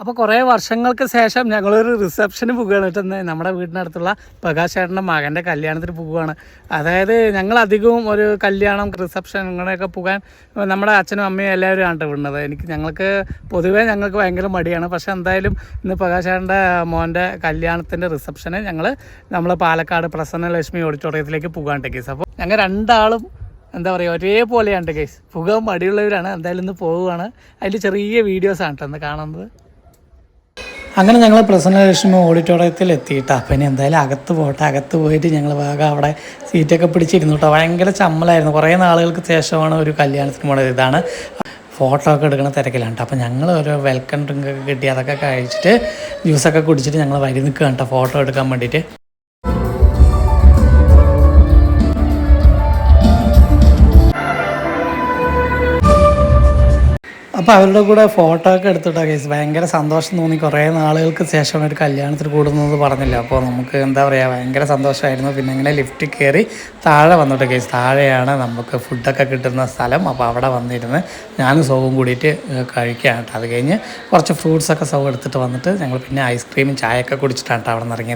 അപ്പോൾ കുറേ വർഷങ്ങൾക്ക് ശേഷം ഞങ്ങളൊരു റിസപ്ഷന് പോകുകയാണ് കേട്ടെന്ന് നമ്മുടെ വീടിനടുത്തുള്ള പ്രകാശ് ചേട്ടൻ്റെ മകൻ്റെ കല്യാണത്തിന് പോകുകയാണ്. അതായത് ഞങ്ങളധികവും ഒരു കല്യാണം റിസപ്ഷൻ ഇങ്ങനെയൊക്കെ പോകാൻ നമ്മുടെ അച്ഛനും അമ്മയും എല്ലാവരും ആണ് വിടുന്നത്. ഞങ്ങൾക്ക് പൊതുവേ ഞങ്ങൾക്ക് ഭയങ്കര മടിയാണ്. പക്ഷേ എന്തായാലും ഇന്ന് പ്രകാശ് ചേട്ടൻ്റെ മോൻ്റെ കല്യാണത്തിൻ്റെ റിസപ്ഷന് നമ്മൾ പാലക്കാട് പ്രസന്നലക്ഷ്മി ഓഡിറ്റോറിയത്തിലേക്ക് പോകാണ്ട് കേസ്. അപ്പോൾ ഞങ്ങൾ രണ്ടാളും എന്താ പറയുക ഒരേപോലെയാണ് കേസ്. പോകാൻ മടിയുള്ളവരാണ്. എന്തായാലും ഇന്ന് പോവുകയാണ്. അതിൽ ചെറിയ വീഡിയോസാണ് കേട്ടോ ഇന്ന് കാണുന്നത്. അങ്ങനെ ഞങ്ങൾ പ്രസന്നലക്ഷ്മി ഓഡിറ്റോറിയത്തിൽ എത്തിയിട്ടാ. അപ്പം ഇനി എന്തായാലും അകത്ത് പോയിട്ട് ഞങ്ങൾ വേഗം അവിടെ സീറ്റൊക്കെ പിടിച്ചിരുന്നു കേട്ടോ. ഭയങ്കര ചമ്മലായിരുന്നു. കുറേ നാളുകൾക്ക് ശേഷമാണ് ഒരു കല്യാണത്തിന് പോണത്. ഇതാണ് ഫോട്ടോ ഒക്കെ എടുക്കുന്ന തിരക്കിലാണ് കേട്ടോ. അപ്പം ഞങ്ങൾ ഒരു വെൽക്കം ഡ്രിങ്ക് ഒക്കെ കിട്ടി. അതൊക്കെ കഴിച്ചിട്ട് ജ്യൂസൊക്കെ കുടിച്ചിട്ട് ഞങ്ങൾ വരി നിൽക്കുകയാണ് കേട്ടോ ഫോട്ടോ എടുക്കാൻ വേണ്ടിയിട്ട്. അപ്പോൾ അവരുടെ കൂടെ ഫോട്ടോ ഒക്കെ എടുത്തിട്ടാ കേസ്. ഭയങ്കര സന്തോഷം തോന്നി. കുറേ നാളുകൾക്ക് ശേഷം ഒരു കല്യാണത്തിന് കൂടുന്നത് പറഞ്ഞില്ല. അപ്പോൾ നമുക്ക് എന്താ പറയുക ഭയങ്കര സന്തോഷമായിരുന്നു. പിന്നെ ഇങ്ങനെ ലിഫ്റ്റിൽ കയറി താഴെ വന്നിട്ട് കേസ്. താഴെയാണ് നമുക്ക് ഫുഡൊക്കെ കിട്ടുന്ന സ്ഥലം. അപ്പോൾ അവിടെ വന്നിരുന്ന് ഞാനും സോവും കൂടിയിട്ട് കഴിക്കുകയാണ് കേട്ടോ. അത് കഴിഞ്ഞ് കുറച്ച് ഫ്രൂട്ട്സൊക്കെ സോവ് എടുത്തിട്ട് വന്നിട്ട് ഞങ്ങൾ പിന്നെ ഐസ്ക്രീമും ചായയൊക്കെ കുടിച്ചിട്ടാണ് കേട്ടോ അവിടെ നിന്ന് ഇറങ്ങിയത്.